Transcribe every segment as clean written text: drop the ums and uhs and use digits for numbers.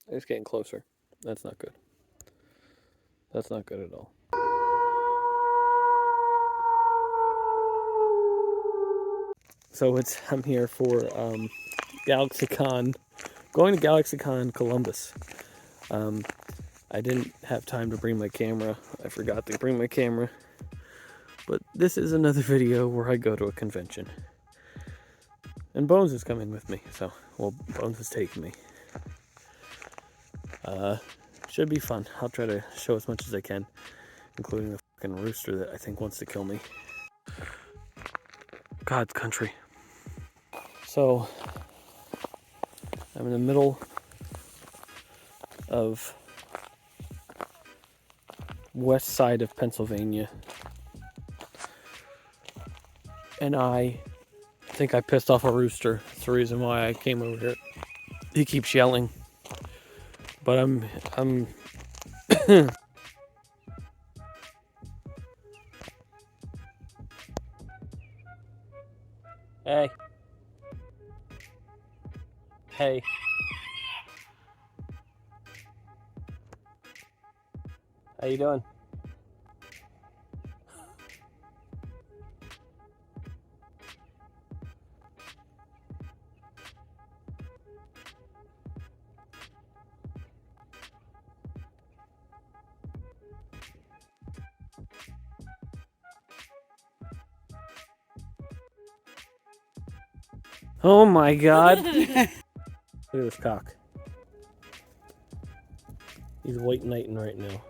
It's getting closer. That's not good. That's not good at all. So I'm here for GalaxyCon, going to GalaxyCon Columbus. I didn't have time to bring my camera. I forgot to bring my camera. But this is another video where I go to a convention. And Bones is coming with me, so, well, Bones is taking me. Should be fun. I'll try to show as much as I can, including the fucking rooster that I think wants to kill me. God's country. So, I'm in the middle of west side of Pennsylvania. And I think I pissed off a rooster. That's the reason why I came over here. He keeps yelling. But I'm Hey. Hey. How you doing? Oh my god. Look at this cock. He's white knighting right now.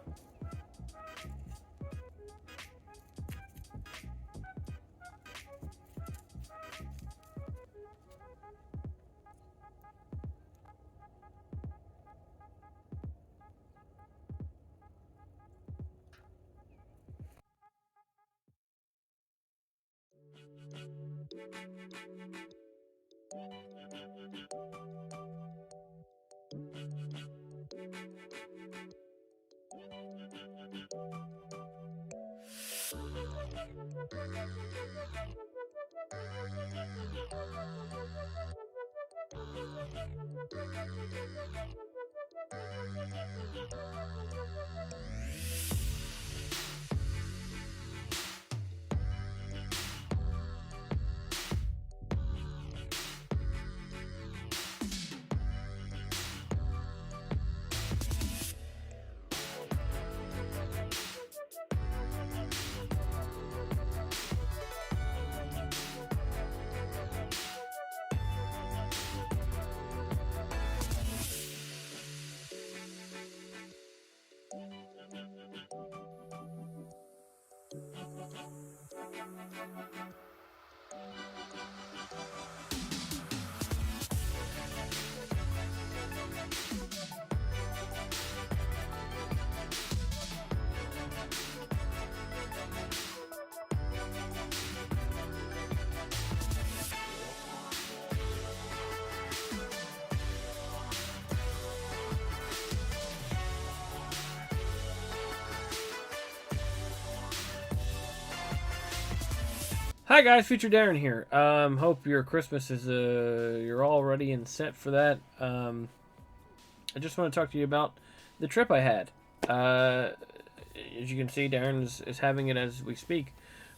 Hi guys, Future Darren here. Hope your Christmas is you're all ready and set for that. I just want to talk to you about the trip I had. As you can see, Darren is having it as we speak,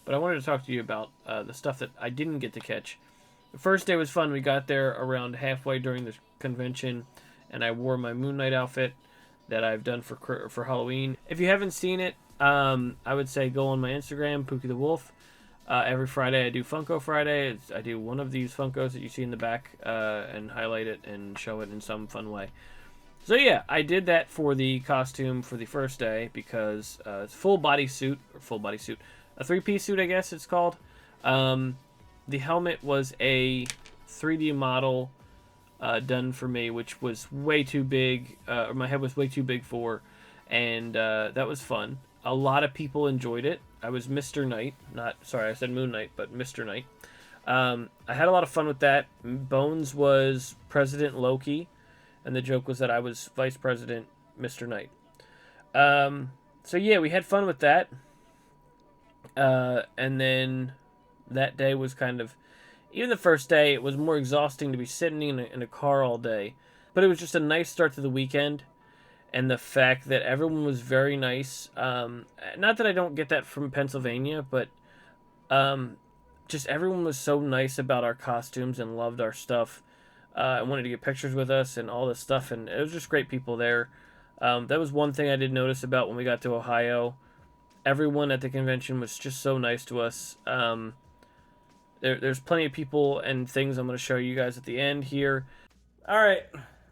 but I wanted to talk to you about the stuff that I didn't get to catch. The first day was fun. We got there around halfway during the convention, and I wore my Moon Knight outfit that I've done for Halloween. If you haven't seen it, I would say go on my Instagram, Pookie the Wolf. Every Friday I do Funko Friday. I do one of these Funkos that you see in the back and highlight it and show it in some fun way. So yeah, I did that for the costume for the first day because it's a three-piece suit I guess it's called. The helmet was a 3D model done for me, which was way too big. My head was way too big for, and that was fun. A lot of people enjoyed it. I was Mr. Knight. I said Moon Knight, but Mr. Knight. I had a lot of fun with that. Bones was President Loki, and the joke was that I was Vice President Mr. Knight. So yeah, we had fun with that. And then that day was kind of... Even the first day, it was more exhausting to be sitting in a car all day But it was just a nice start to the weekend. And the fact that everyone was very nice. Not that I don't get that from Pennsylvania, but just everyone was so nice about our costumes and loved our stuff. And wanted to get pictures with us and all this stuff. And it was just great people there. That was one thing I did notice about when we got to Ohio. Everyone at the convention was just so nice to us. There's plenty of people and things I'm going to show you guys at the end here. All right,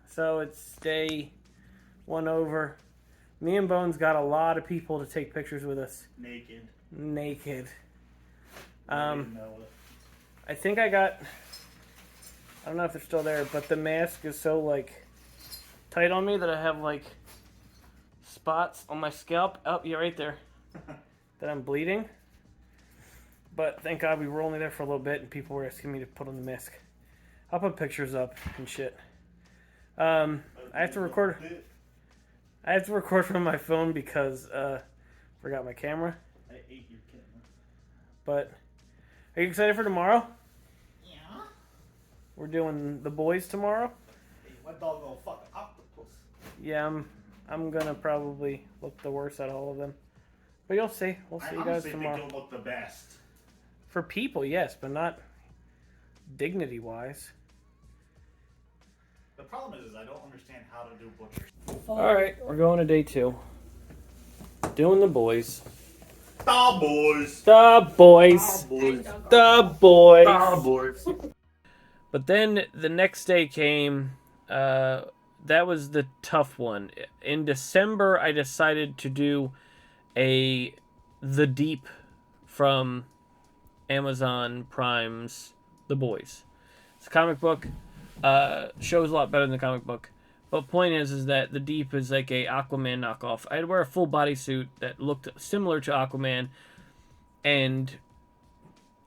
so it's day 1 over. Me and Bones got a lot of people to take pictures with us. Naked. I think I got, I don't know if they're still there, but the mask is so like tight on me that I have like spots on my scalp. Oh, yeah, right there. That I'm bleeding. But thank God we were only there for a little bit and people were asking me to put on the mask. I'll put pictures up and shit. I have to record from my phone because forgot my camera. I ate your camera. But are you excited for tomorrow? Yeah. We're doing The Boys tomorrow. Hey, my dog gonna fuck an octopus. Yeah, I'm gonna probably look the worst out of all of them. But you'll see. We'll see you guys tomorrow. I think you'll look the best. For people, yes, but not dignity-wise. The problem is I don't understand how to do butchers. Alright, we're going to day 2. Doing The Boys. The boys. The boys. The boys. The boys. The boys. But then the next day came. That was the tough one. In December, I decided to do The Deep from Amazon Prime's The Boys. It's a comic book. Show's a lot better than the comic book. But point is that The Deep is like a Aquaman knockoff. I'd wear a full bodysuit that looked similar to Aquaman, and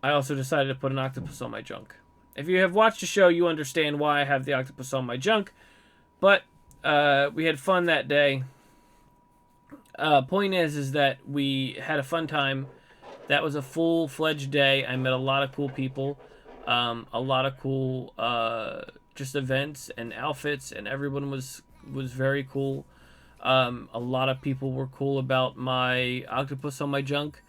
I also decided to put an octopus on my junk. If you have watched the show, you understand why I have the octopus on my junk. But we had fun that day. Point is that we had a fun time. That was a full-fledged day. I met a lot of cool people. A lot of cool just events and outfits, and everyone was very cool. A lot of people were cool about my octopus on my junk.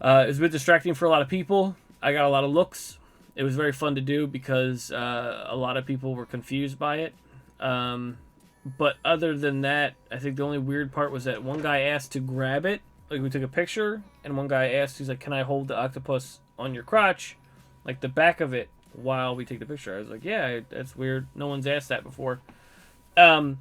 It was a bit distracting for a lot of people. I got a lot of looks. It was very fun to do because a lot of people were confused by it. But other than that, I think the only weird part was that one guy asked to grab it. Like, we took a picture, and one guy asked, he's like, "Can I hold the octopus on your crotch?" Like, the back of it, while we take the picture. I was like, yeah, that's weird. No one's asked that before. But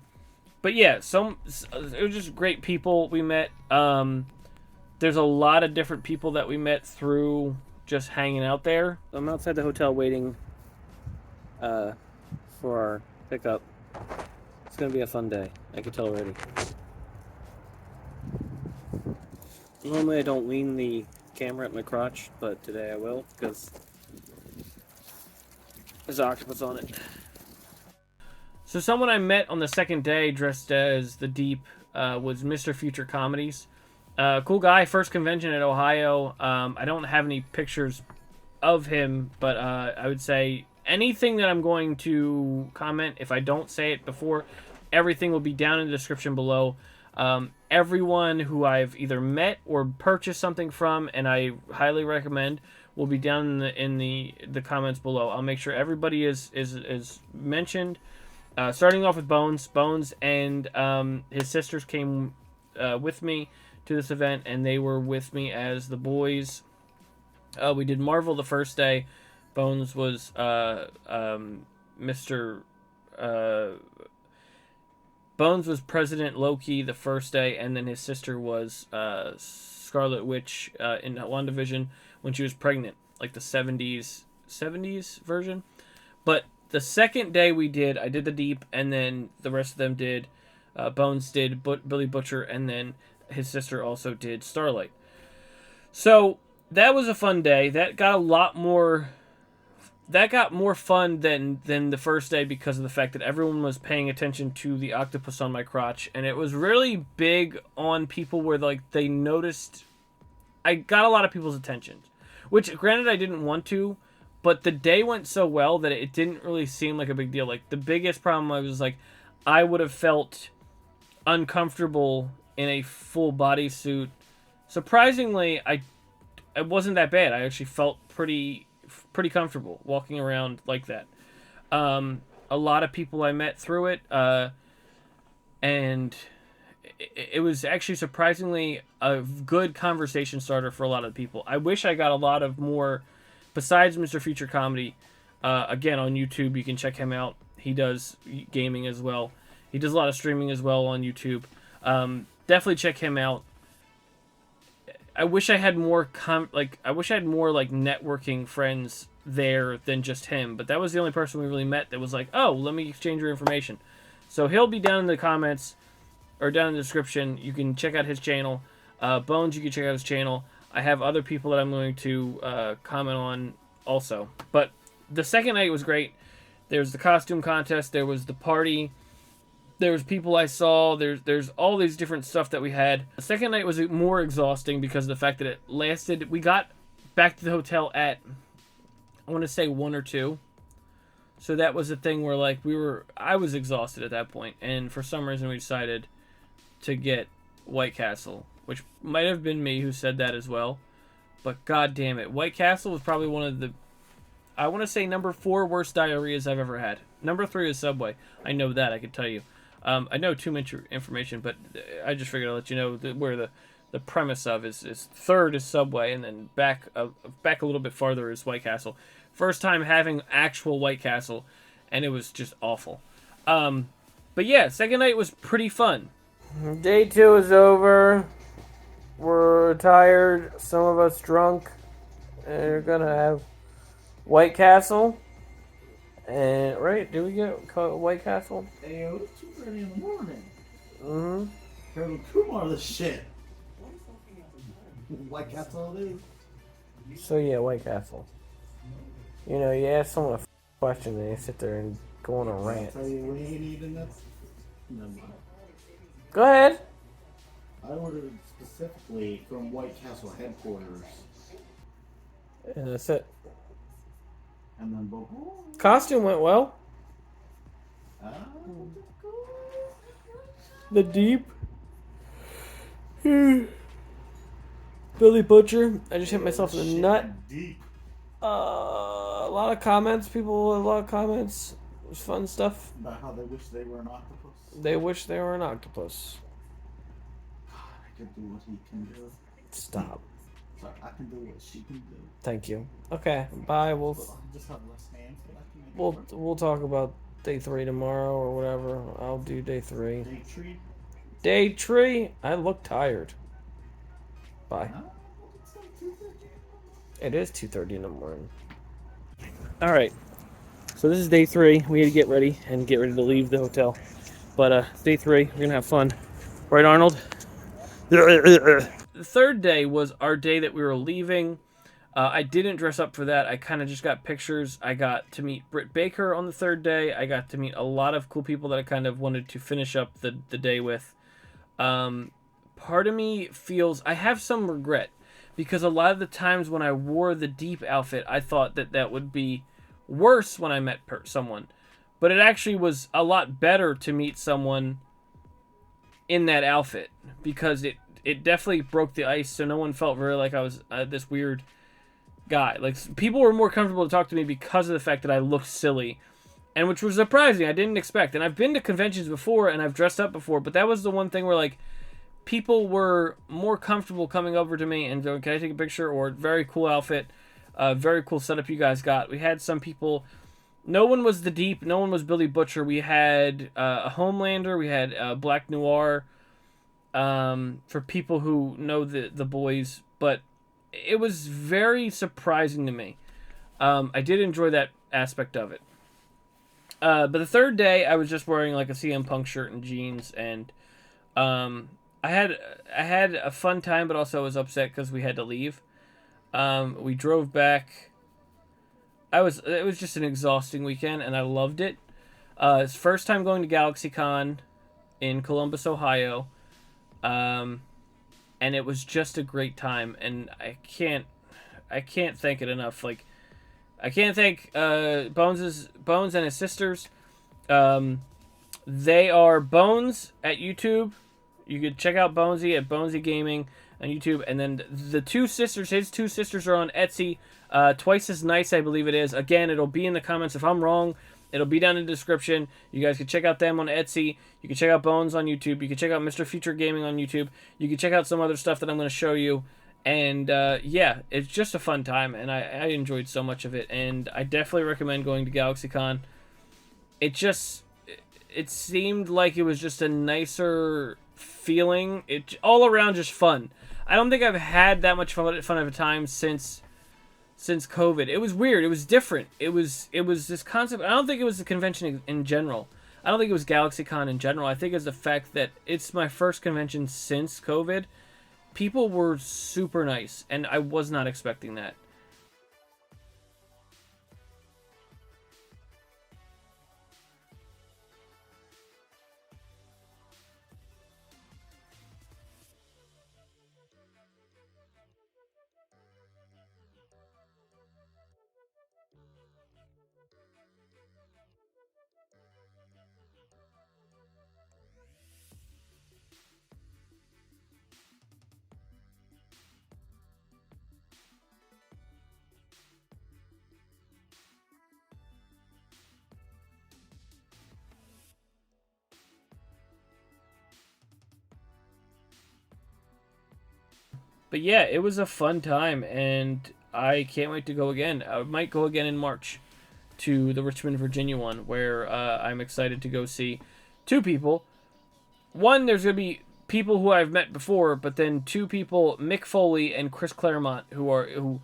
yeah, it was just great people we met. There's a lot of different people that we met through just hanging out there. I'm outside the hotel waiting for our pickup. It's going to be a fun day. I can tell already. Normally I don't lean the camera at my crotch, but today I will because there's an octopus on it. So someone I met on the second day dressed as The Deep was Mr.futureGaming. Cool guy, first convention at Ohio. I don't have any pictures of him, but I would say anything that I'm going to comment, if I don't say it before, everything will be down in the description below. Everyone who I've either met or purchased something from, and I highly recommend, will be down in the comments below. I'll make sure everybody is mentioned. Starting off with Bones. Bones and his sisters came with me to this event, and they were with me as the boys. We did Marvel the first day. Bones was Bones was President Loki the first day, and then his sister was Scarlet Witch in WandaVision when she was pregnant, like the 70s version. But the second day I did The Deep, and then the rest of them did. Bones did Billy Butcher, and then his sister also did Starlight. So that was a fun day. That got more fun than the first day because of the fact that everyone was paying attention to the octopus on my crotch, and it was really big on people where like they noticed. I got a lot of people's attention, which granted I didn't want to, but the day went so well that it didn't really seem like a big deal. Like, the biggest problem I was like, I would have felt uncomfortable in a full bodysuit. Surprisingly, it wasn't that bad. I actually felt pretty comfortable walking around like that. A lot of people I met through it, and it was actually surprisingly a good conversation starter for a lot of people. I wish I got a lot of more, besides Mr. Future Comedy, again, on YouTube. You can check him out. He does gaming as well. He does a lot of streaming as well on YouTube. Definitely check him out. I wish I had more networking friends there than just him, but that was the only person we really met that was like, oh, let me exchange your information. So he'll be down in the comments or down in the description. You can check out his channel. Bones, you can check out his channel. I have other people that I'm going to comment on also. But the second night was great. There's the costume contest. There was the party. There's people I saw. There's all these different stuff that we had. The second night was more exhausting because of the fact that it lasted. We got back to the hotel at, I want to say 1 or 2. So that was the thing where like I was exhausted at that point, and for some reason we decided to get White Castle, which might have been me who said that as well. But god damn it, White Castle was probably one of the, I want to say number 4 worst diarrheas I've ever had. Number 3 is Subway. I know that, I can tell you. I know too much information, but I just figured I'd let you know where the premise of is third is Subway, and then back a little bit farther is White Castle. First time having actual White Castle, and it was just awful. But yeah, second night was pretty fun. Day 2 is over. We're tired. Some of us drunk. And we're gonna have White Castle. And right, do we get White Castle? Hey, yo, it's 2:30 in the morning. Mm-hmm. Heard two more of this shit. White Castle it is. So yeah, White Castle. You know, you ask someone a question and they sit there and go on a rant. I'll tell you, we ain't eating that. Never mind. Go ahead. I ordered specifically from White Castle headquarters. And that's it. And then both. Costume went well. The Deep. Billy Butcher. I just hit myself in the nut. Deep. A lot of comments. People with a lot of comments. It was fun stuff. About how they wish they were an octopus. They wish they were an octopus. God, I can do what he can do. Stop. So I can do what she can do. Thank you. Okay, bye. Well, I just have less hands, but I can make it We'll talk about day 3 tomorrow or whatever. I'll do day 3. Day tree. Day 3. I look tired. Bye. Huh? It's like 2:30. It is 2:30 in the morning. All right. So this is day 3. We need to get ready to leave the hotel. But day 3, we're gonna have fun. Right, Arnold? The third day was our day that we were leaving. I didn't dress up for that. I kind of just got pictures. I got to meet Britt Baker on the third day. I got to meet a lot of cool people that I kind of wanted to finish up the day with. Part of me feels I have some regret because a lot of the times when I wore the Deep outfit, I thought that would be worse when I met someone. But it actually was a lot better to meet someone in that outfit because it definitely broke the ice, so no one felt very like I was this weird guy. Like, people were more comfortable to talk to me because of the fact that I looked silly, and which was surprising. I didn't expect. And I've been to conventions before, and I've dressed up before, but that was the one thing where, like, people were more comfortable coming over to me and going, can I take a picture? Or, very cool outfit, very cool setup you guys got. We had some people. No one was the Deep. No one was Billy Butcher. We had a Homelander. We had Black Noir. For people who know the boys, but it was very surprising to me. I did enjoy that aspect of it. But the third day, I was just wearing like a CM Punk shirt and jeans, and I had a fun time, but also was upset because we had to leave. We drove back. It was just an exhausting weekend, and I loved it. It's first time going to GalaxyCon in Columbus, Ohio. And it was just a great time, and I can't thank it enough. Like, I can't thank Bones and his sisters. They are Bones at YouTube. You could check out Bonezy at Bonezy Gaming on YouTube, and then the two sisters, his two sisters, are on Etsy. TwiceasNyce, I believe it is. Again, it'll be in the comments if I'm wrong. It'll be down in the description. You guys can check out them on Etsy. You can check out Bones on YouTube. You can check out Mr.futureGaming on YouTube. You can check out some other stuff that I'm going to show you. And yeah, it's just a fun time, and I enjoyed so much of it. And I definitely recommend going to GalaxyCon. It seemed like it was just a nicer feeling. It all around just fun. I don't think I've had that much fun of a time since COVID. It was weird. It was different. It was this concept. I don't think it was the convention in general. I don't think it was GalaxyCon in general. I think it's the fact that it's my first convention since COVID. People were super nice, and I was not expecting that. But yeah, it was a fun time, and I can't wait to go again. I might go again in March to the Richmond, Virginia one, where I'm excited to go see two people. One, there's going to be people who I've met before, but then two people, Mick Foley and Chris Claremont, who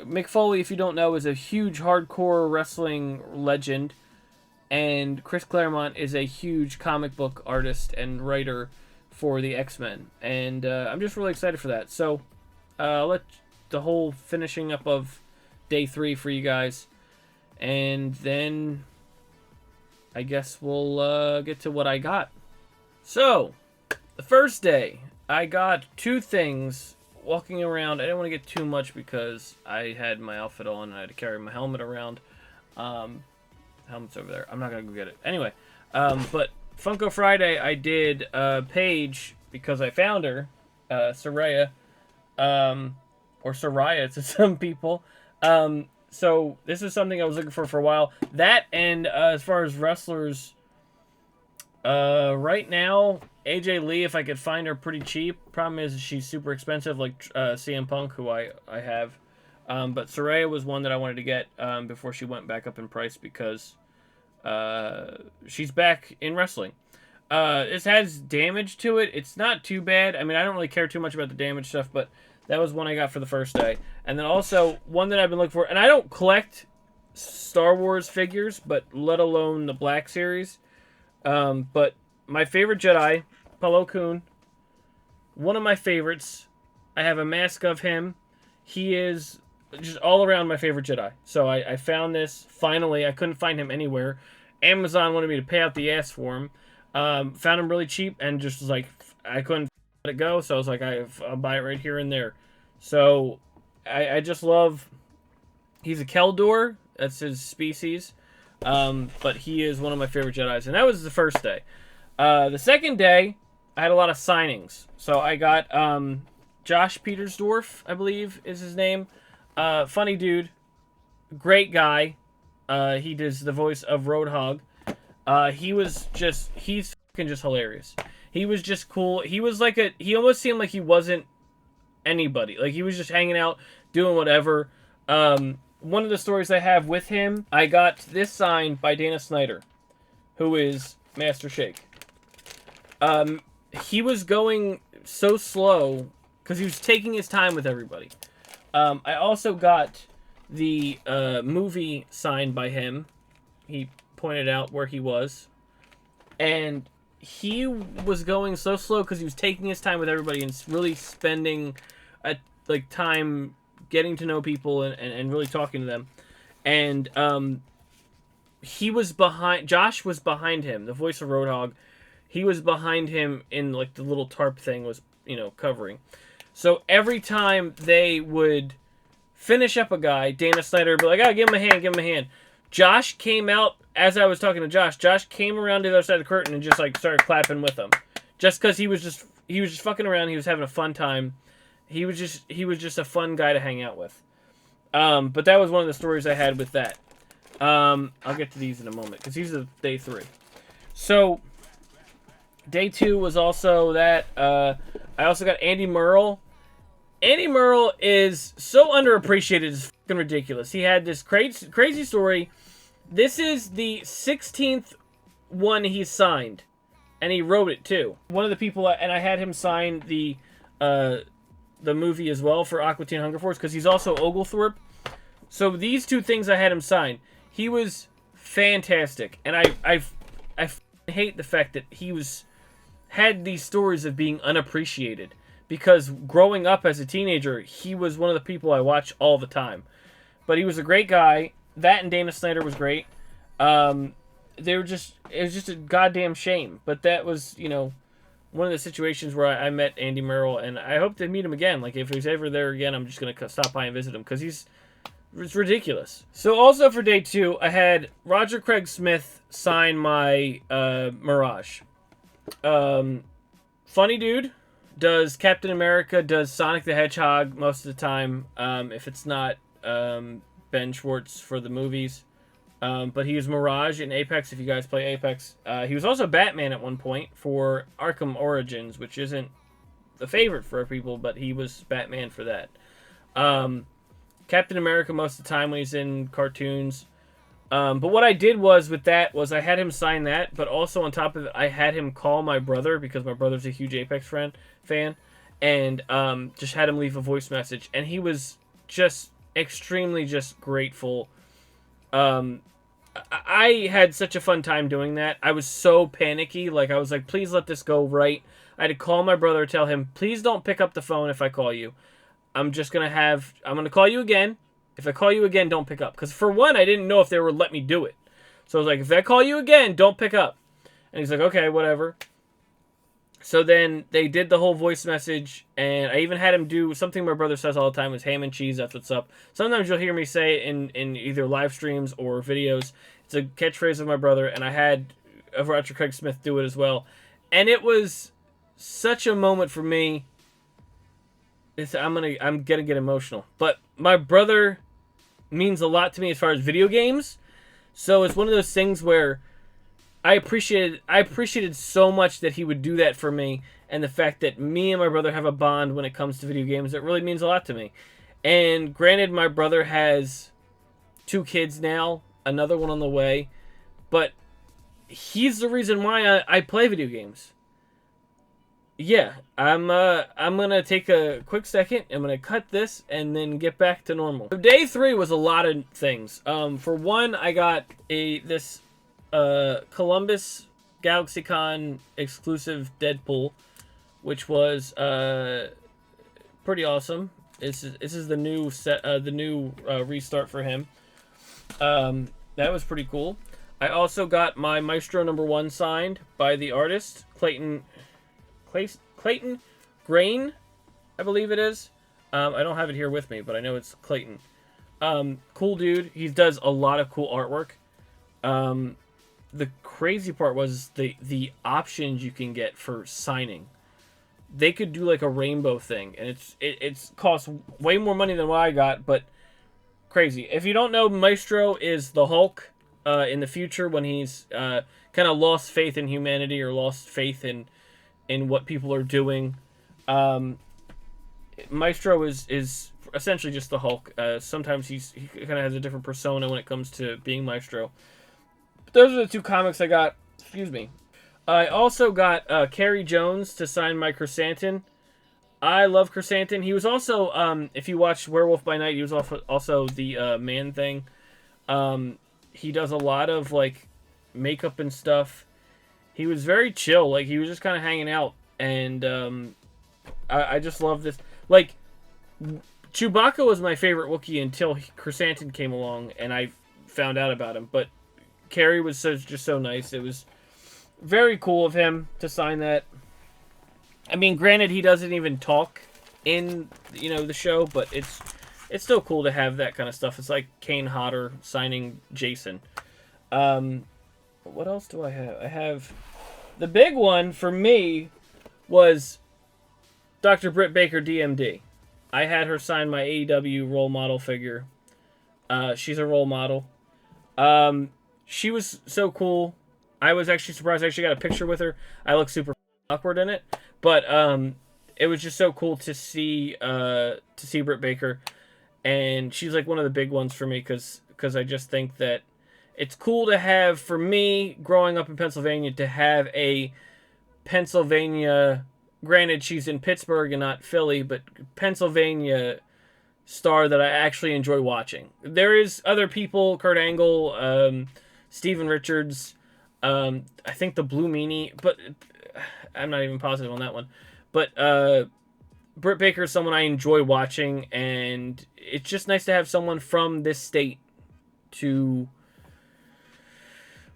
Mick Foley, if you don't know, is a huge hardcore wrestling legend, and Chris Claremont is a huge comic book artist and writer for the X-Men, and I'm just really excited for that. So I'll let the whole finishing up of day 3 for you guys, and then I guess we'll get to what I got. So the first day, I got 2 things walking around. I didn't want to get too much because I had my outfit on and I had to carry my helmet around. Helmet's over there. I'm not gonna go get it anyway. But Funko Friday, I did Paige because I found her, Soraya, or Soraya to some people. So this is something I was looking for a while. That, and as far as wrestlers, right now, AJ Lee, if I could find her pretty cheap. Problem is she's super expensive, like CM Punk, who I have. But Soraya was one that I wanted to get before she went back up in price because she's back in wrestling. This has damage to it. It's not too bad. I mean, I don't really care too much about the damage stuff, but that was one I got for the first day. And then also, one that I've been looking for, and I don't collect Star Wars figures, but let alone the Black Series. But my favorite Jedi, Plo Koon, one of my favorites. I have a mask of him. He is just all around my favorite Jedi. So I found this, finally. I couldn't find him anywhere. Amazon wanted me to pay out the ass for him. Found him really cheap and just was like, I couldn't let it go. So I was like, I'll buy it right here and there. So I just love, he's a Keldor. That's his species. But he is one of my favorite Jedis. And that was the first day. The second day, I had a lot of signings. So I got Josh Petersdorf, I believe is his name. Funny dude. Great guy. He does the voice of Roadhog. He's fucking just hilarious. He was just cool. He was like he almost seemed like he wasn't anybody. Like he was just hanging out, doing whatever. One of the stories I have with him, I got this signed by Dana Snyder, who is Master Shake. He was going so slow because he was taking his time with everybody. I also got the movie signed by him. He pointed out where he was. And he was going so slow because he was taking his time with everybody and really spending time getting to know people and really talking to them. And he was behind, Josh was behind him, the voice of Roadhog. He was behind him in like the little tarp thing was, covering. So every time they would finish up a guy, Dana Snyder would be like, oh, give him a hand, give him a hand. Josh came out, as I was talking to Josh came around to the other side of the curtain and just like started clapping with him. Just because he was just fucking around, he was having a fun time. He was just a fun guy to hang out with. But that was one of the stories I had with that. I'll get to these in a moment, because these are day 3. So, day 2 was also that. I also got Andy Merle. Andy Merle is so underappreciated, it's fucking ridiculous. He had this crazy story. This is the 16th one he's signed, and he wrote it too. One of the people, and I had him sign the movie as well for Aqua Teen Hunger Force, because he's also Oglethorpe. So these 2 things I had him sign. He was fantastic, and I hate the fact that he had these stories of being unappreciated. Because growing up as a teenager, he was one of the people I watched all the time. But he was a great guy. That and Dana Snyder was great. It was just a goddamn shame. But that was, one of the situations where I met Andy Merrill, and I hope to meet him again. Like, if he's ever there again, I'm just going to stop by and visit him, because it's ridiculous. So also for day 2, I had Roger Craig Smith sign my Mirage. Funny dude. Does Captain America, does Sonic the Hedgehog most of the time, if it's not Ben Schwartz for the movies. But he was Mirage in Apex, if you guys play Apex. He was also Batman at one point for Arkham Origins, which isn't the favorite for people, but he was Batman for that. Captain America most of the time when he's in cartoons. But what I did was I had him sign that, but also on top of it, I had him call my brother, because my brother's a huge Apex fan, and just had him leave a voice message, and he was just extremely just grateful. I had such a fun time doing that. I was so panicky, like I was like, please let this go right. I had to call my brother, tell him, please don't pick up the phone if I call you. I'm gonna call you again. If I call you again, don't pick up. Because for one, I didn't know if they would let me do it. So I was like, if I call you again, don't pick up. And he's like, okay, whatever. So then they did the whole voice message, and I even had him do something my brother says all the time, is ham and cheese, that's what's up. Sometimes you'll hear me say it in either live streams or videos. It's a catchphrase of my brother, and I had Roger Craig Smith do it as well. And it was such a moment for me. I'm gonna get emotional. But my brother means a lot to me as far as video games. So it's one of those things where I appreciated so much that he would do that for me, and the fact that me and my brother have a bond when it comes to video games, it really means a lot to me. And granted, my brother has 2 kids now, another one on the way, but he's the reason why I play video games. Yeah, I'm gonna take a quick second. I'm gonna cut this and then get back to normal. So day 3 was a lot of things. For one, I got this Columbus GalaxyCon exclusive Deadpool, which was pretty awesome. This is the new set, the new restart for him. That was pretty cool. I also got my Maestro #1 signed by the artist Clayton Grain, I believe it is. I don't have it here with me, but I know it's Clayton. Cool dude. He does a lot of cool artwork. The crazy part was the options you can get for signing. They could do like a rainbow thing, and it's cost way more money than what I got, but crazy. If you don't know, Maestro is the Hulk in the future when he's kind of lost faith in humanity, or lost faith in what people are doing. Maestro is essentially just the Hulk. Sometimes he kind of has a different persona when it comes to being Maestro. But those are the 2 comics I got. Excuse me. I also got Carrie Jones to sign my Chrysanthemum. I love Chrysanthemum. He was also, if you watch Werewolf by Night, he was also the Man Thing. He does a lot of like makeup and stuff. He was very chill. Like, he was just kind of hanging out. And I just love this. Like, Chewbacca was my favorite Wookiee until Chrysanthemum came along and I found out about him. But Carrie was just so nice. It was very cool of him to sign that. I mean, granted, he doesn't even talk in, the show, but it's it's still cool to have that kind of stuff. It's like Kane Hodder signing Jason. What else do I have? I have the big one for me was Dr. Britt Baker, DMD. I had her sign my AEW role model figure. She's a role model. She was so cool. I was actually surprised. I actually got a picture with her. I look super awkward in it, but it was just so cool to see Britt Baker, and she's like one of the big ones for me because I just think that it's cool to have, for me, growing up in Pennsylvania, to have a Pennsylvania, granted she's in Pittsburgh and not Philly, but Pennsylvania star that I actually enjoy watching. There is other people, Kurt Angle, Steven Richards, I think the Blue Meanie, but I'm not even positive on that one. But Britt Baker is someone I enjoy watching, and it's just nice to have someone from this state to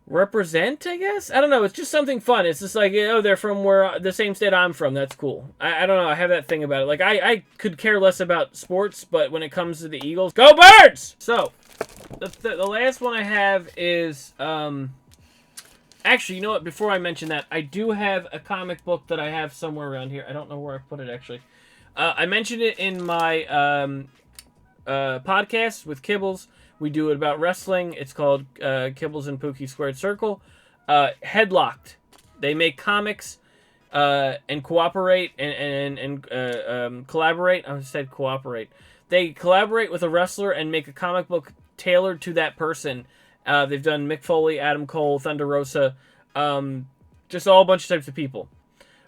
represent, I guess. I don't know. It's just something fun. It's just like, they're from the same state I'm from. That's cool. I don't know. I have that thing about it. Like, I could care less about sports, but when it comes to the Eagles, go Birds! So, the last one I have is, actually, you know what? Before I mention that, I do have a comic book that I have somewhere around here. I don't know where I put it, actually. I mentioned it in my podcast with Kibbles. We do it about wrestling. It's called Kibbles and Pookie Squared Circle. Headlocked. They make comics and cooperate and collaborate. I said cooperate. They collaborate with a wrestler and make a comic book tailored to that person. They've done Mick Foley, Adam Cole, Thunder Rosa, just all a bunch of types of people.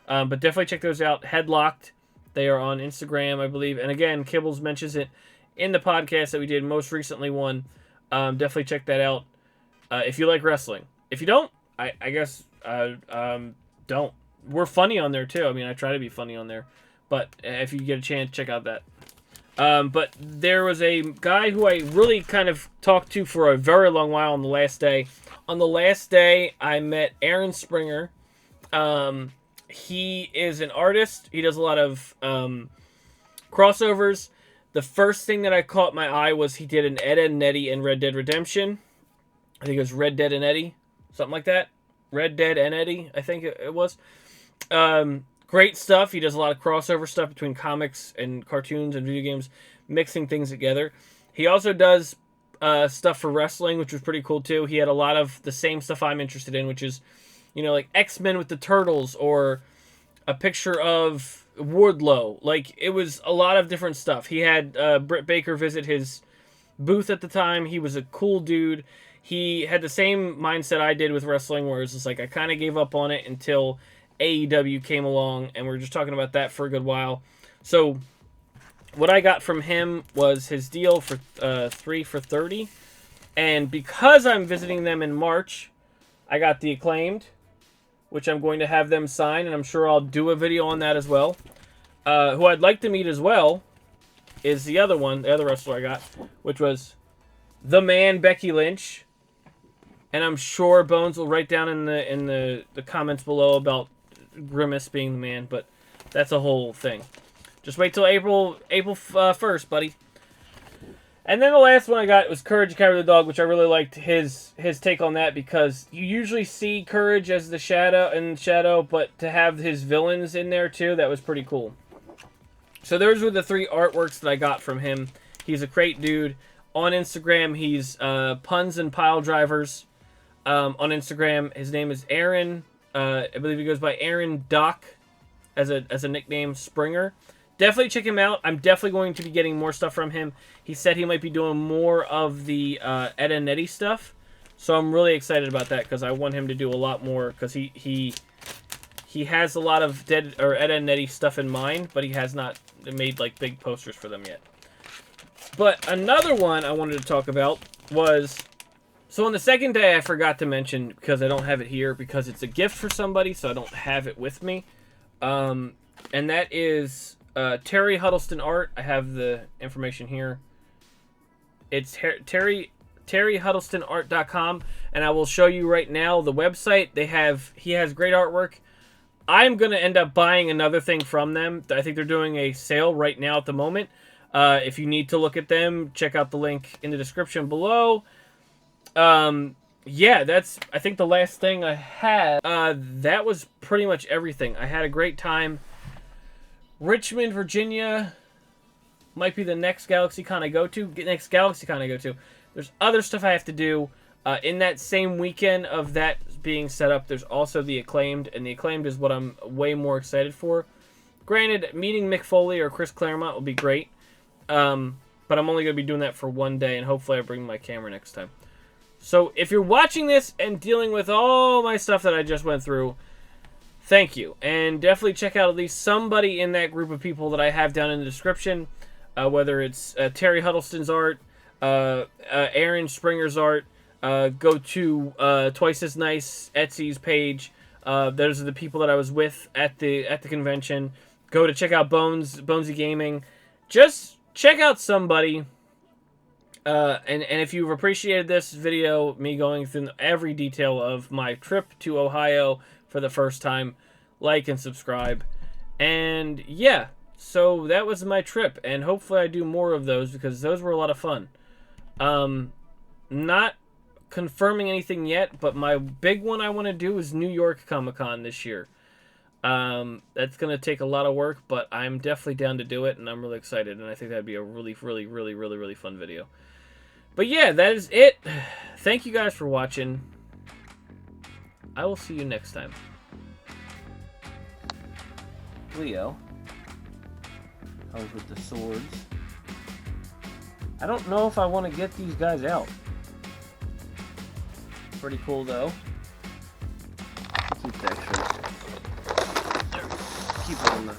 But definitely check those out. Headlocked. They are on Instagram, I believe. And again, Kibbles mentions it in the podcast that we did most recently one. Definitely check that out if you like wrestling. If you don't, I guess don't. We're funny on there too. I mean, I try to be funny on there. But if you get a chance, check out that. But there was a guy who I really kind of talked to for a very long while on the last day. On the last day, I met Aaron Springer. He is an artist. He does a lot of crossovers. The first thing that I caught my eye was he did an Ed, Edd and Eddy in Red Dead Redemption. I think it was Red Dead and Eddy. Something like that. Red Dead and Eddy, I think it was. Great stuff. He does a lot of crossover stuff between comics and cartoons and video games, mixing things together. He also does stuff for wrestling, which was pretty cool too. He had a lot of the same stuff I'm interested in, which is, like X-Men with the Turtles, or a picture of Wardlow. Like, it was a lot of different stuff. He had Britt Baker visit his booth at the time. He was a cool dude. He had the same mindset I did with wrestling, where it's just like, I kind of gave up on it until AEW came along, and we were just talking about that for a good while. So what I got from him was his deal for 3 for $30, and because I'm visiting them in March, I got the Acclaimed, which I'm going to have them sign, and I'm sure I'll do a video on that as well. Who I'd like to meet as well is the other one, the other wrestler I got, which was the man, Becky Lynch. And I'm sure Bones will write down in the comments below about Grimace being the man, but that's a whole thing. Just wait till April 1st, buddy. And then the last one I got was Courage the Cowardly Dog, which I really liked his take on that, because you usually see Courage as the shadow, but to have his villains in there too, that was pretty cool. So those were the 3 artworks that I got from him. He's a great dude. On Instagram, he's Puns and Pile Drivers. On Instagram, his name is Aaron. I believe he goes by Aaron Doc as a nickname, Springer. Definitely check him out. I'm definitely going to be getting more stuff from him. He said he might be doing more of the Ed and Eddy stuff. So I'm really excited about that, because I want him to do a lot more, because he has a lot of Ed and Eddy stuff in mind, but he has not made like big posters for them yet. But another one I wanted to talk about was, so on the second day I forgot to mention, because I don't have it here, because it's a gift for somebody, so I don't have it with me. And that is Terry Huddleston Art. I have the information here. It's TerryHuddlestonArt.com, and I will show you right now the website. He has great artwork. I'm going to end up buying another thing from them. I think they're doing a sale right now at the moment. If you need to look at them, check out the link in the description below. Yeah, that's, I think, the last thing I had. That was pretty much everything. I had a great time. Richmond, Virginia might be the next GalaxyCon I go to. There's other stuff I have to do. In that same weekend of that being set up, there's also the Acclaimed, and the Acclaimed is what I'm way more excited for. Granted, meeting Mick Foley or Chris Claremont will be great, but I'm only going to be doing that for one day, and hopefully I bring my camera next time. So if you're watching this and dealing with all my stuff that I just went through, thank you. And definitely check out at least somebody in that group of people that I have down in the description, whether it's Terry Huddleston's art, Aaron Springer's art. Go to TwiceasNyce Etsy's page. Those are the people that I was with at the convention. Go to check out Bonezy Gaming. Just check out somebody. And if you've appreciated this video, me going through every detail of my trip to Ohio for the first time, like and subscribe. And yeah, so that was my trip, and hopefully I do more of those because those were a lot of fun. Not confirming anything yet, but my big one I want to do is New York Comic-Con this year. That's going to take a lot of work, but I'm definitely down to do it, and I'm really excited, and I think that'd be a really fun video. But yeah, that is it. Thank you guys for watching. I will see you next time. Leo. I was with the swords. I don't know if I want to get these guys out. Pretty cool though. Keep the extra. Keep it on the